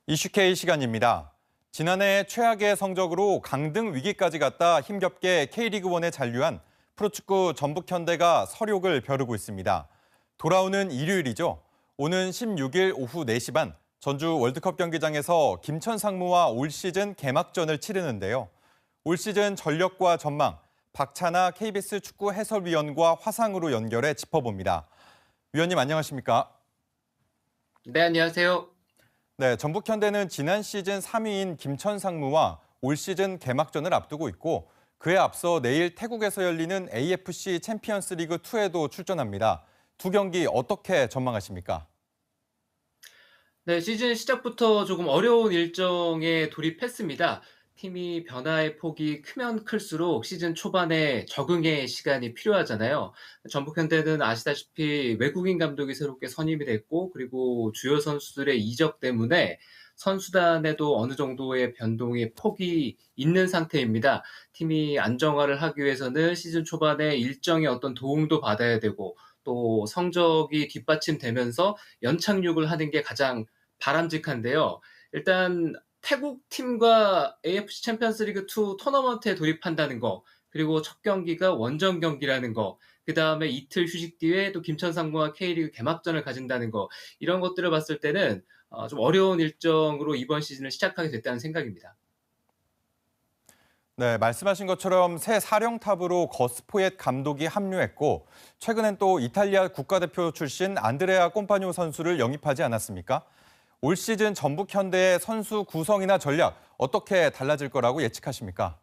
이슈K 시간입니다. 지난해 최악의 성적으로 강등 위기까지 갔다 힘겹게 K리그1에 잔류한 프로축구 전북현대가 설욕을 벼르고 있습니다. 돌아오는 일요일이죠. 오는 16일 오후 4시 반 전주 월드컵 경기장에서 김천 상무와 올 시즌 개막전을 치르는데요. 올 시즌 전력과 전망, 박찬하 KBS 축구 해설위원과 화상으로 연결해 짚어봅니다. 위원님 안녕하십니까? 네, 안녕하세요. 네, 전북현대는 지난 시즌 3위인 김천 상무와 올 시즌 개막전을 앞두고 있고 그에 앞서 내일 태국에서 열리는 AFC 챔피언스 리그 2에도 출전합니다. 두 경기 어떻게 전망하십니까? 네, 시즌 시작부터 조금 어려운 일정에 돌입했습니다. 팀이 변화의 폭이 크면 클수록 시즌 초반에 적응의 시간이 필요하잖아요. 전북현대는 아시다시피 외국인 감독이 새롭게 선임이 됐고, 그리고 주요 선수들의 이적 때문에 선수단에도 어느 정도의 변동의 폭이 있는 상태입니다. 팀이 안정화를 하기 위해서는 시즌 초반에 일정의 어떤 도움도 받아야 되고, 또 성적이 뒷받침되면서 연착륙을 하는 게 가장 바람직한데요. 일단 태국 팀과 AFC 챔피언스 리그 2 토너먼트에 돌입한다는 거, 그리고 첫 경기가 원정 경기라는 거, 그다음에 이틀 휴식 뒤에 또 김천 상무와 K리그 개막전을 가진다는 거, 이런 것들을 봤을 때는 좀 어려운 일정으로 이번 시즌을 시작하게 됐다는 생각입니다. 네, 말씀하신 것처럼 새 사령탑으로 거스포엣 감독이 합류했고 최근엔 또 이탈리아 국가대표 출신 안드레아 꼼파뇨 선수를 영입하지 않았습니까? 올 시즌 전북현대의 선수 구성이나 전략 어떻게 달라질 거라고 예측하십니까?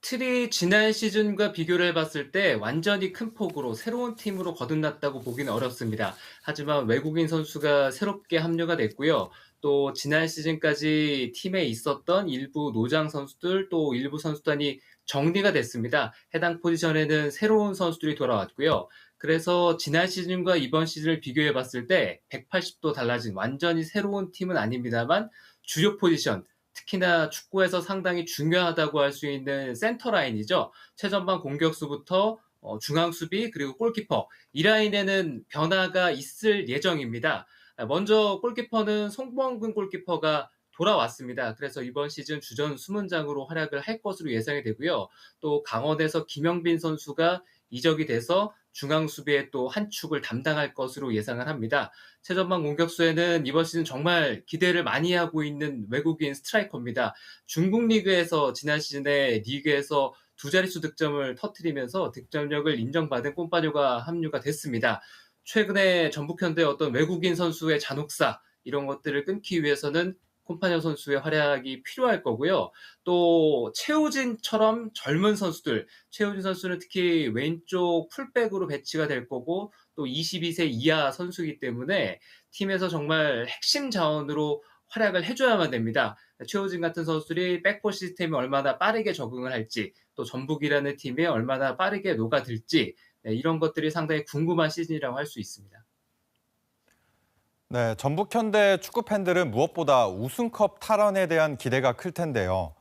틀이 지난 시즌과 비교를 해봤을 때 완전히 큰 폭으로 새로운 팀으로 거듭났다고 보기는 어렵습니다. 하지만 외국인 선수가 새롭게 합류가 됐고요. 또 지난 시즌까지 팀에 있었던 일부 노장 선수들 또 일부 선수단이 정리가 됐습니다. 해당 포지션에는 새로운 선수들이 돌아왔고요. 그래서 지난 시즌과 이번 시즌을 비교해 봤을 때 180도 달라진 완전히 새로운 팀은 아닙니다만 주력 포지션, 특히나 축구에서 상당히 중요하다고 할 수 있는 센터 라인이죠. 최전방 공격수부터 중앙 수비 그리고 골키퍼 이 라인에는 변화가 있을 예정입니다. 먼저 골키퍼는 송범근 골키퍼가 돌아왔습니다. 그래서 이번 시즌 주전 수문장으로 활약을 할 것으로 예상이 되고요. 또 강원에서 김영빈 선수가 이적이 돼서 중앙 수비의 또 한 축을 담당할 것으로 예상을 합니다. 최전방 공격수에는 이번 시즌 정말 기대를 많이 하고 있는 외국인 스트라이커입니다. 중국 리그에서 지난 시즌에 리그에서 두 자릿수 득점을 터뜨리면서 득점력을 인정받은 꼼파뇨가 합류가 됐습니다. 최근에 전북현대 어떤 외국인 선수의 잔혹사 이런 것들을 끊기 위해서는 콤파뇨 선수의 활약이 필요할 거고요. 또 최우진처럼 젊은 선수들, 최우진 선수는 특히 왼쪽 풀백으로 배치가 될 거고 또 22세 이하 선수이기 때문에 팀에서 정말 핵심 자원으로 활약을 해줘야만 됩니다. 최우진 같은 선수들이 백포 시스템에 얼마나 빠르게 적응을 할지 또 전북이라는 팀에 얼마나 빠르게 녹아들지 네, 이런 것들이 상당히 궁금한 시즌이라고 할 수 있습니다. 네, 전북현대 축구 팬들은 무엇보다 우승컵 탈환에 대한 기대가 클 텐데요.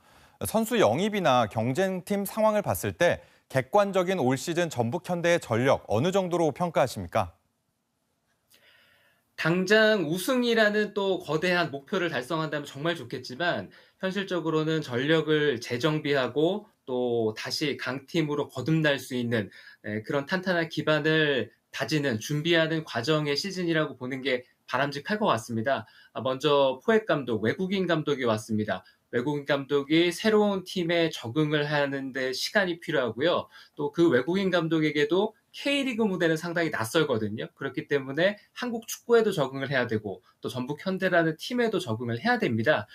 선수 영입이나 경쟁팀 상황을 봤을 때 객관적인 올 시즌 전북현대의 전력 어느 정도로 평가하십니까? 당장 우승이라는 또 거대한 목표를 달성한다면 정말 좋겠지만 현실적으로는 전력을 재정비하고 또 다시 강팀으로 거듭날 수 있는 그런 탄탄한 기반을 다지는 준비하는 과정의 시즌이라고 보는 게 바람직할 것 같습니다. 먼저 포획 감독, 외국인 감독이 왔습니다. 외국인 감독이 새로운 팀에 적응을 하는 데 시간이 필요하고요. 또 그 외국인 감독에게도 K리그 무대는 상당히 낯설거든요. 그렇기 때문에 한국 축구에도 적응을 해야 되고 또 전북 현대라는 팀에도 적응을 해야 됩니다.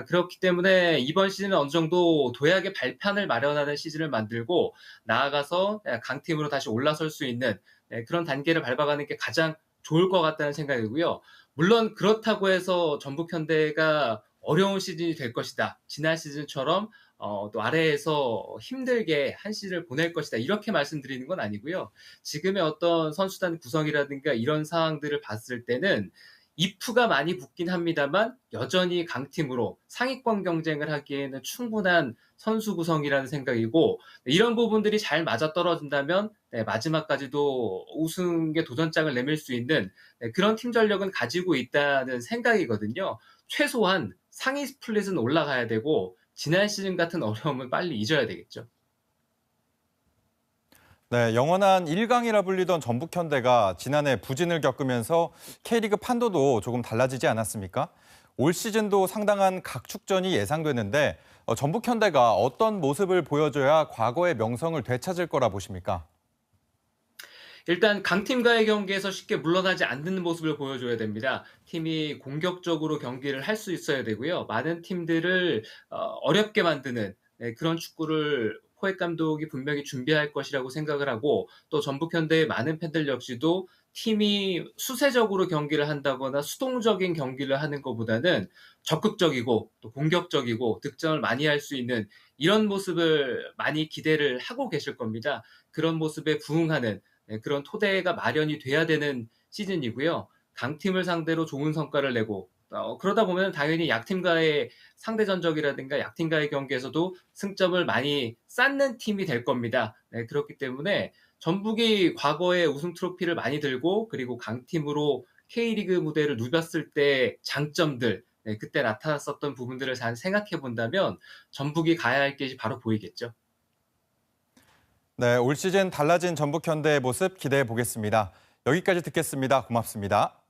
그렇기 때문에 이번 시즌은 어느 정도 도약의 발판을 마련하는 시즌을 만들고 나아가서 강팀으로 다시 올라설 수 있는 그런 단계를 밟아가는 게 가장 좋을 것 같다는 생각이고요. 물론 그렇다고 해서 전북 현대가 어려운 시즌이 될 것이다. 지난 시즌처럼 또 아래에서 힘들게 한 시즌을 보낼 것이다. 이렇게 말씀드리는 건 아니고요. 지금의 어떤 선수단 구성이라든가 이런 상황들을 봤을 때는 이프가 많이 붙긴 합니다만 여전히 강팀으로 상위권 경쟁을 하기에는 충분한 선수 구성이라는 생각이고 이런 부분들이 잘 맞아떨어진다면 마지막까지도 우승의 도전장을 내밀 수 있는 그런 팀 전력은 가지고 있다는 생각이거든요. 최소한 상위 스플릿은 올라가야 되고 지난 시즌 같은 어려움은 빨리 잊어야 되겠죠. 네, 영원한 1강이라 불리던 전북현대가 지난해 부진을 겪으면서 K리그 판도도 조금 달라지지 않았습니까? 올 시즌도 상당한 각축전이 예상되는데 전북현대가 어떤 모습을 보여줘야 과거의 명성을 되찾을 거라 보십니까? 일단 강팀과의 경기에서 쉽게 물러나지 않는 모습을 보여줘야 됩니다. 팀이 공격적으로 경기를 할 수 있어야 되고요. 많은 팀들을 어렵게 만드는 그런 축구를 포획 감독이 분명히 준비할 것이라고 생각을 하고 또 전북현대의 많은 팬들 역시도 팀이 수세적으로 경기를 한다거나 수동적인 경기를 하는 것보다는 적극적이고 또 공격적이고 득점을 많이 할 수 있는 이런 모습을 많이 기대를 하고 계실 겁니다. 그런 모습에 부응하는 그런 토대가 마련이 돼야 되는 시즌이고요. 강팀을 상대로 좋은 성과를 내고 그러다 보면 당연히 약팀과의 상대 전적이라든가 약팀과의 경기에서도 승점을 많이 쌓는 팀이 될 겁니다. 네, 그렇기 때문에 전북이 과거에 우승 트로피를 많이 들고 그리고 강팀으로 K리그 무대를 누볐을 때 장점들 그때 나타났었던 부분들을 잘 생각해 본다면 전북이 가야 할 길이 바로 보이겠죠. 네, 올 시즌 달라진 전북현대의 모습 기대해 보겠습니다. 여기까지 듣겠습니다. 고맙습니다.